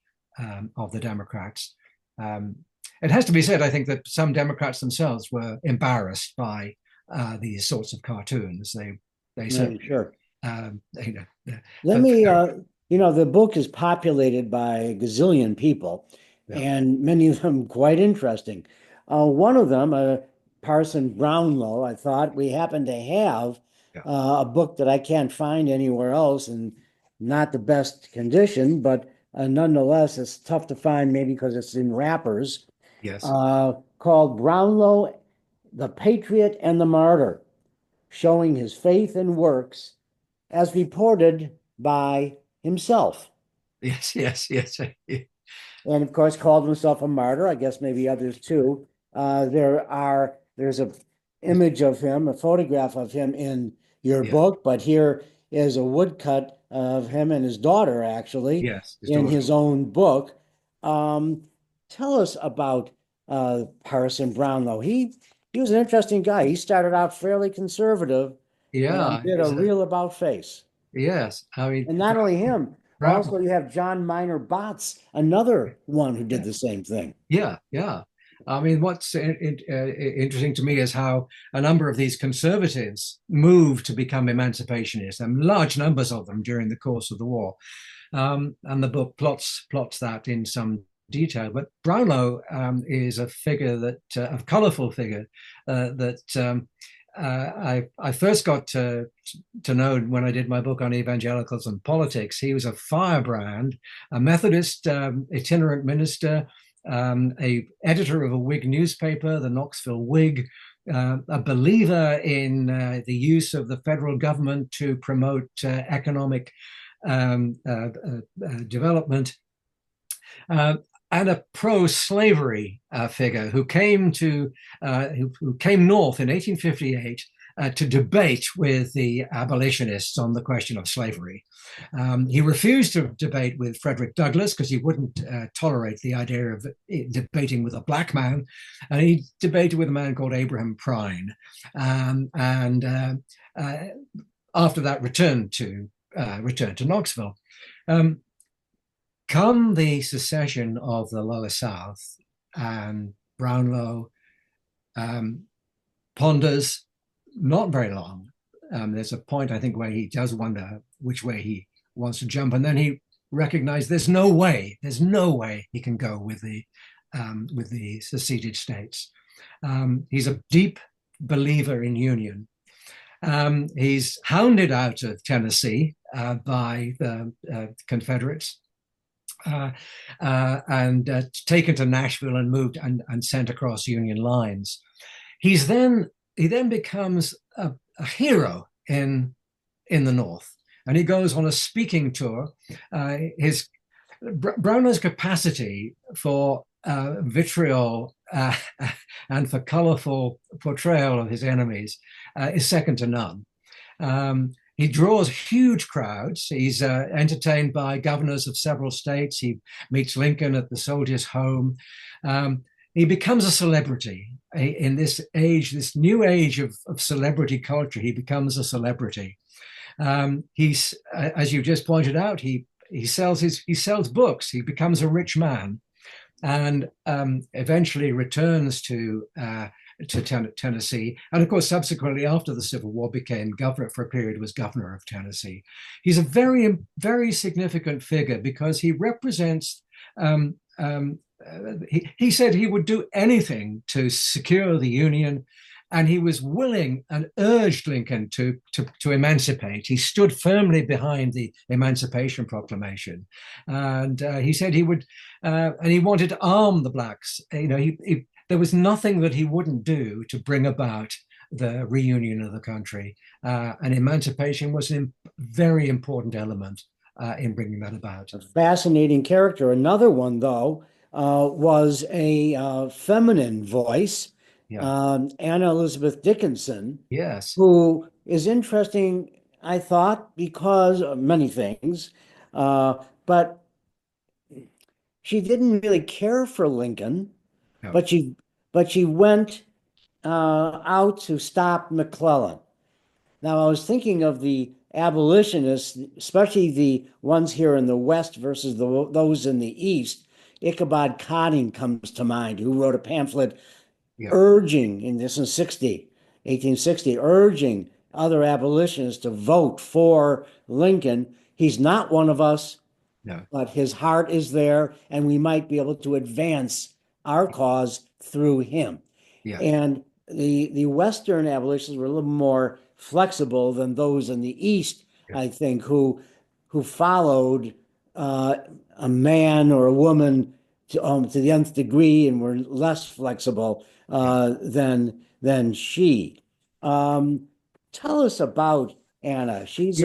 Speaker 2: Democrats. It has to be said, I think, that some Democrats themselves were embarrassed by these sorts of cartoons. They said,
Speaker 1: sure.
Speaker 2: Let
Speaker 1: me, the book is populated by a gazillion people, and many of them quite interesting. One of them, Parson Brownlow, I thought we happen to have a book that I can't find anywhere else, and not the best condition, but nonetheless, it's tough to find, maybe because it's in wrappers.
Speaker 2: Yes.
Speaker 1: Called Brownlow, the Patriot and the Martyr, showing his faith and works as reported by himself.
Speaker 2: Yes.
Speaker 1: And of course, called himself a martyr. I guess maybe others too. There's a image of him, a photograph of him in your book, but here is a woodcut of him and his daughter, actually, in his own book. Tell us about Parson Brownlow. He was an interesting guy. He started out fairly conservative, and did a real about face.
Speaker 2: Yes, I mean,
Speaker 1: and not only him. Also, you have John Minor Botts, another one who did the same thing.
Speaker 2: Yeah. I mean, what's interesting to me is how a number of these conservatives moved to become emancipationists, and large numbers of them during the course of the war. And the book plots that in some detail. But Brownlow is a figure a colorful figure that I first got to know when I did my book on evangelicals and politics. He was a firebrand, a Methodist itinerant minister, a editor of a Whig newspaper, the Knoxville Whig, a believer in the use of the federal government to promote economic development, and a pro-slavery figure who came north in 1858 to debate with the abolitionists on the question of slavery. He refused to debate with Frederick Douglass because he wouldn't tolerate the idea of debating with a black man, and he debated with a man called Abraham Prine, and after that returned to Knoxville. Come the secession of the Lower South, and Brownlow ponders not very long. There's a point, I think, where he does wonder which way he wants to jump, and then he recognized there's no way he can go with the seceded states. He's a deep believer in union. He's hounded out of Tennessee by the Confederates. And taken to Nashville and moved and sent across Union lines. He then becomes a hero in the North, and he goes on a speaking tour. Brownlow's capacity for vitriol and for colorful portrayal of his enemies is second to none. He draws huge crowds. He's entertained by governors of several states. He meets Lincoln at the Soldiers' Home. He becomes a celebrity in this age, this new age of celebrity culture. He becomes a celebrity. He's, as you just pointed out, he sells books. He becomes a rich man, and eventually returns to Tennessee, and of course subsequently after the Civil War became governor for a period, was governor of Tennessee. He's a very, very significant figure because he represents he said he would do anything to secure the Union, and he was willing and urged Lincoln to emancipate. He stood firmly behind the Emancipation Proclamation, and he said he would, and he wanted to arm the blacks. There was nothing that he wouldn't do to bring about the reunion of the country, and emancipation was a very important element in bringing that about.
Speaker 1: A fascinating character. Another one, though, was a feminine voice, Anna Elizabeth Dickinson.
Speaker 2: Yes.
Speaker 1: Who is interesting, I thought, because of many things, but she didn't really care for Lincoln.
Speaker 2: No.
Speaker 1: But she went out to stop McClellan. Now, I was thinking of the abolitionists, especially the ones here in the West versus those in the East. Ichabod Cotting comes to mind, who wrote a pamphlet urging, in 1860, urging other abolitionists to vote for Lincoln. He's not one of us, but his heart is there, and we might be able to advance our cause through him. And the Western abolitionists were a little more flexible than those in the East, I think, who followed a man or a woman to the nth degree and were less flexible than she. Tell us about Anna. She's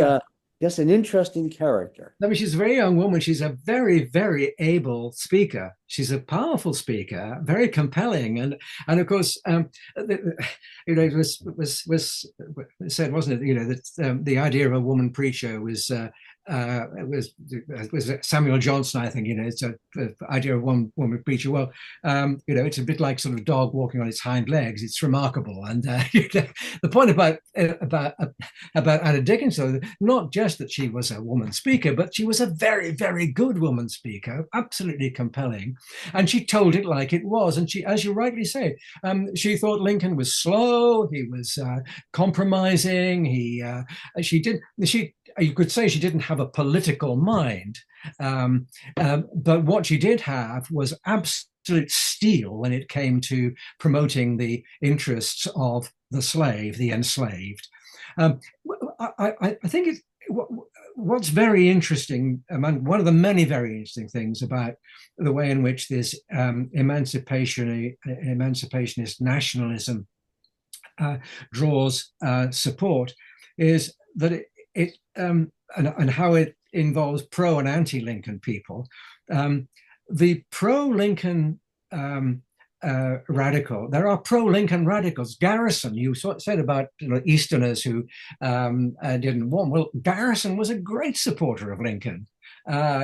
Speaker 1: just an interesting character.
Speaker 2: I mean, she's a very young woman. She's a very, very able speaker. She's a powerful speaker, very compelling, and of course, it was said, wasn't it? That the idea of a woman preacher was Samuel Johnson, I think. It's the idea of one woman preacher. Well, it's a bit like sort of a dog walking on its hind legs. It's remarkable, and the point about Anna Dickinson, not just that she was a woman speaker, but she was a very, very good woman speaker, absolutely compelling, and she told it like it was. And she, as you rightly say, she thought Lincoln was slow. He was compromising. You could say she didn't have a political mind, but what she did have was absolute steel when it came to promoting the interests of the slave, the enslaved. I think what's very interesting, among one of the many very interesting things about the way in which this emancipationist nationalism draws support, is that and how it involves pro and anti-Lincoln people. The pro-Lincoln radical. There are pro-Lincoln radicals. Garrison, you said about Easterners who didn't want. Well, Garrison was a great supporter of Lincoln.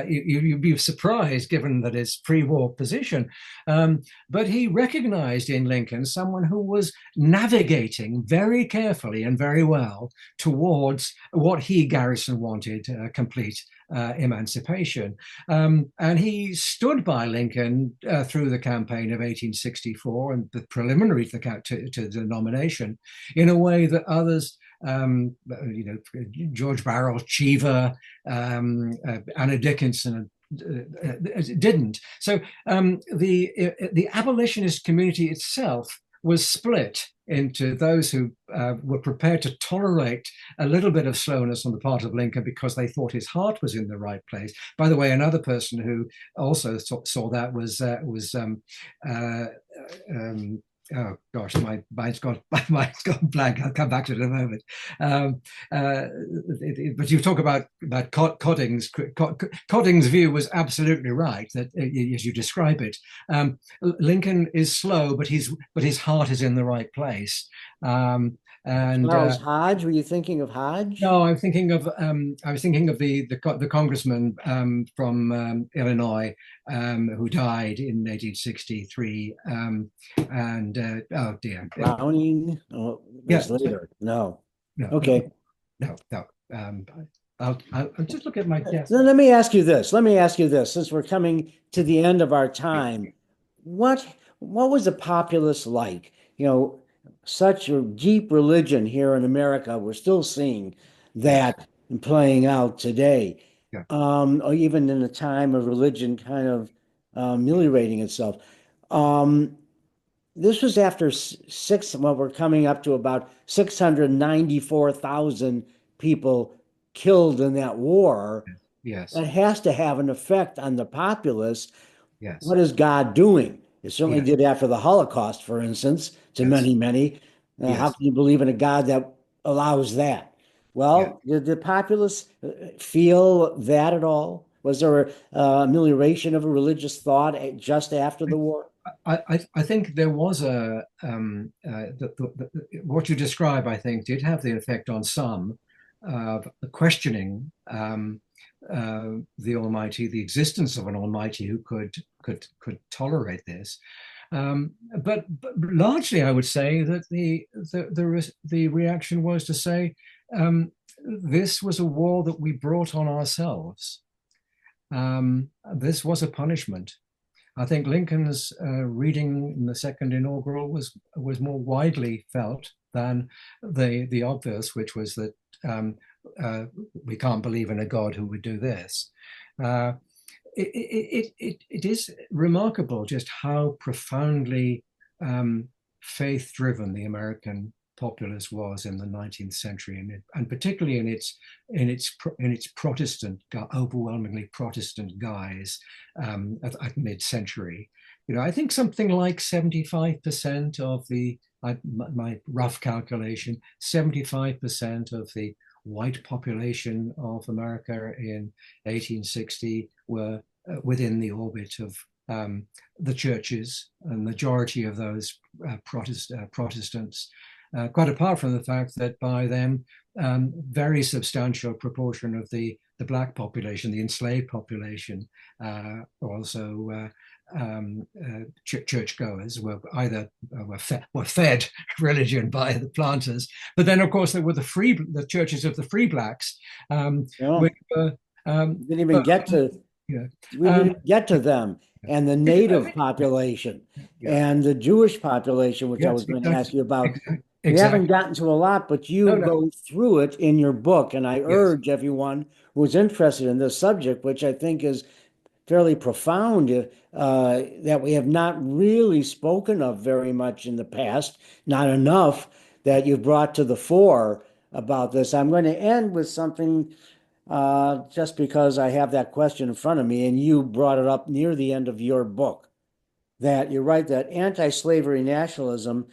Speaker 2: You'd be surprised given that his pre-war position. But he recognized in Lincoln someone who was navigating very carefully and very well towards what he, Garrison, wanted, complete emancipation. And he stood by Lincoln through the campaign of 1864 and the preliminary to the nomination in a way that others, George Barrow, Cheever, Anna Dickinson, didn't. So the abolitionist community itself was split into those who were prepared to tolerate a little bit of slowness on the part of Lincoln because they thought his heart was in the right place. By the way, another person who also saw that was oh gosh, my mind's gone blank. I'll come back to it in a moment. But you talk about Codding's view was absolutely right, that as you describe it, Lincoln is slow, but his heart is in the right place. And
Speaker 1: Charles Hodge, were you thinking of Hodge?
Speaker 2: no, I was thinking of the congressman from Illinois who died in 1863, and oh dear,
Speaker 1: Browning? Oh, it was later. No.
Speaker 2: no,
Speaker 1: Okay.
Speaker 2: no. I'll just look at my yes.
Speaker 1: So let me ask you this. Let me ask you this, since we're coming to the end of our time. What was the populace like? Such a deep religion here in America. We're still seeing that playing out today.
Speaker 2: Yeah.
Speaker 1: Or even in a time of religion kind of ameliorating itself. This was after we're coming up to about 694,000 people killed in that war.
Speaker 2: Yes.
Speaker 1: That has to have an effect on the populace.
Speaker 2: Yes.
Speaker 1: What is God doing? It certainly did after the Holocaust, for instance, to many, many. How can you believe in a God that allows that? Well, did the populace feel that at all? Was there amelioration of a religious thought just after the war?
Speaker 2: I think there was what you describe, I think, did have the effect on some questioning the Almighty, the existence of an Almighty who could tolerate this. But largely, I would say that the reaction was to say this was a war that we brought on ourselves. This was a punishment. I think Lincoln's reading in the second inaugural was more widely felt than the obvious, which was that we can't believe in a God who would do this. It is remarkable just how profoundly faith-driven the American populace was in the 19th century, and particularly in its Protestant, overwhelmingly Protestant guise at mid-century. I think something like 75% of my rough calculation, 75% of the white population of America in 1860 were within the orbit of the churches, and the majority of those Protestants. Quite apart from the fact that by then, very substantial proportion of the black population, the enslaved population, also churchgoers were either were fed religion by the planters, but then of course there were the churches of the free blacks, which were,
Speaker 1: we didn't even get to we didn't get to them, and the native population and the Jewish population, which I was going to ask you about. We haven't gotten to a lot, but you go through it in your book, and I urge everyone who's interested in this subject, which I think is fairly profound, that we have not really spoken of very much in the past, not enough that you've brought to the fore about this. I'm going to end with something just because I have that question in front of me, and you brought it up near the end of your book, that you're right, that anti-slavery nationalism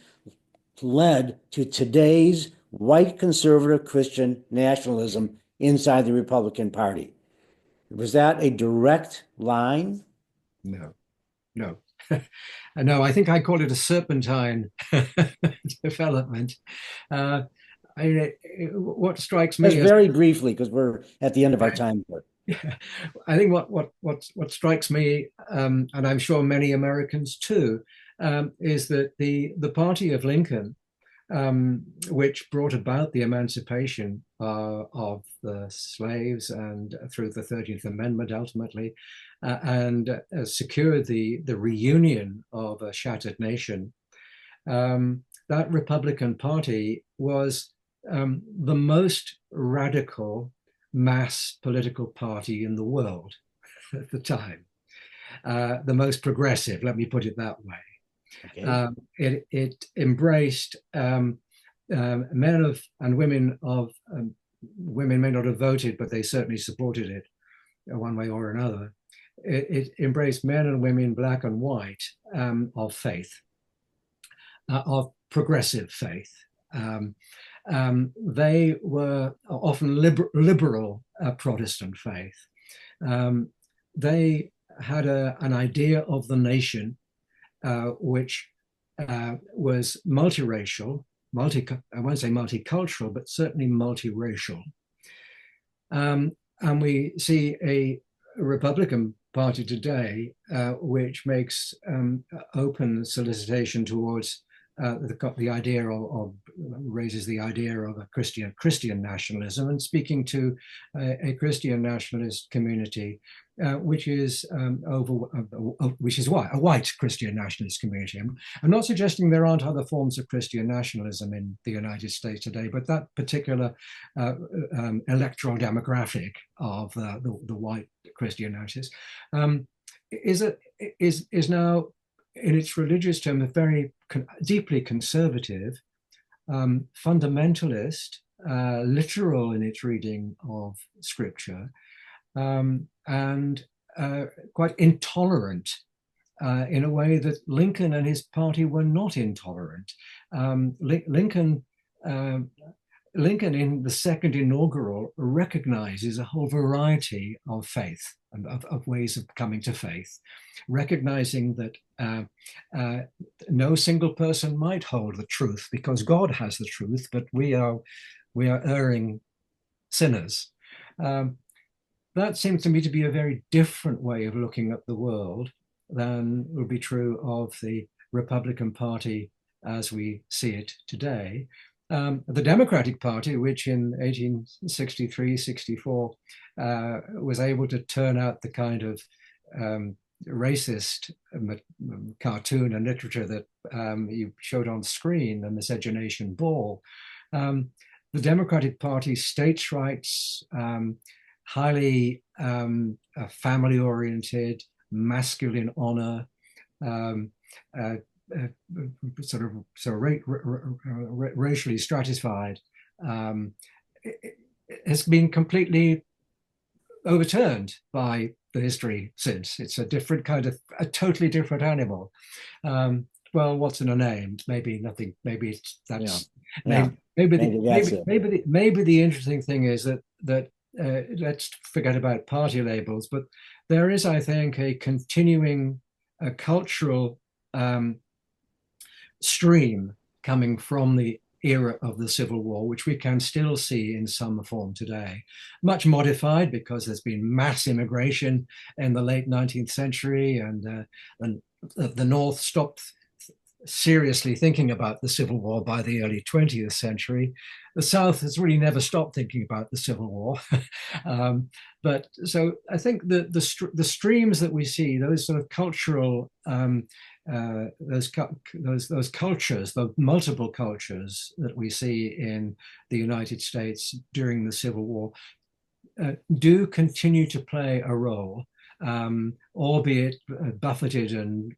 Speaker 1: led to today's white conservative Christian nationalism inside the Republican Party. Was that a direct line?
Speaker 2: No. No, I think I call it a serpentine development. Uh, what strikes
Speaker 1: Just
Speaker 2: me as
Speaker 1: very briefly, because we're at the end of our time here.
Speaker 2: I think what strikes me, and I'm sure many Americans too, is that the party of Lincoln, which brought about the emancipation of the slaves and through the 13th Amendment ultimately, and secured the reunion of a shattered nation. That Republican Party was the most radical mass political party in the world at the time, the most progressive, let me put it that way.
Speaker 1: Okay.
Speaker 2: It embraced men of and women of women may not have voted, but they certainly supported it one way or another. It embraced men and women, black and white, of faith, of progressive faith. They were often liberal Protestant faith. They had an idea of the nation which was multiracial, I won't say multicultural, but certainly multiracial. And we see a Republican Party today which makes open solicitation towards the idea of raises the idea of a Christian nationalism, and speaking to a Christian nationalist community, which is a white Christian nationalist community. I'm not suggesting there aren't other forms of Christian nationalism in the United States today, but that particular electoral demographic of the white Christian nationalists is now, in its religious term, a very deeply conservative, fundamentalist, literal in its reading of scripture, and quite intolerant in a way that Lincoln and his party were not intolerant. Lincoln, in the second inaugural, recognizes a whole variety of faith and of ways of coming to faith, recognizing that no single person might hold the truth because God has the truth, but we are erring sinners. That seems to me to be a very different way of looking at the world than would be true of the Republican Party as we see it today. The Democratic Party, which in 1863, 64 was able to turn out the kind of racist cartoon and literature that you showed on screen, the Miscegenation Ball. The Democratic Party, states' rights, highly family-oriented, masculine honor, sort of racially stratified, has been completely overturned by the history since. It's a different kind of, a totally different animal. Well, what's in a name? Maybe nothing. Maybe that's maybe the interesting thing is that let's forget about party labels, but there is, I think, a continuing cultural stream coming from the era of the Civil War, which we can still see in some form today. Much modified because there's been mass immigration in the late 19th century, and the North stopped seriously thinking about the Civil War by the early 20th century. The South has really never stopped thinking about the Civil War. But so I think the streams that we see, those sort of cultural, those cultures, the multiple cultures that we see in the United States during the Civil War, do continue to play a role, albeit buffeted and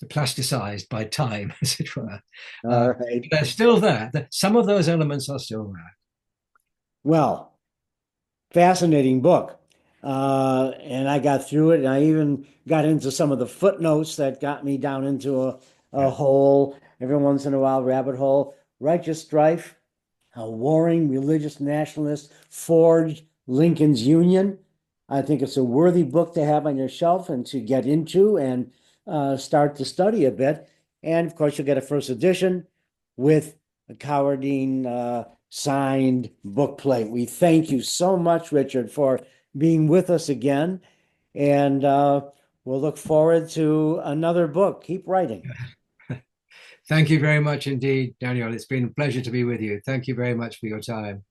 Speaker 2: plasticized by time, as it were.
Speaker 1: Right.
Speaker 2: They're still there. Some of those elements are still there.
Speaker 1: Well, fascinating book. And I got through it, and I even got into some of the footnotes that got me down into a hole, every once in a while, rabbit hole. Righteous Strife, how warring religious nationalists forged Lincoln's Union. I think it's a worthy book to have on your shelf and to get into and start to study a bit. And of course, you'll get a first edition with a Carwardine signed book plate. We thank you so much, Richard, for being with us again. And we'll look forward to another book. Keep writing.
Speaker 2: Thank you very much indeed, Daniel. It's been a pleasure to be with you. Thank you very much for your time.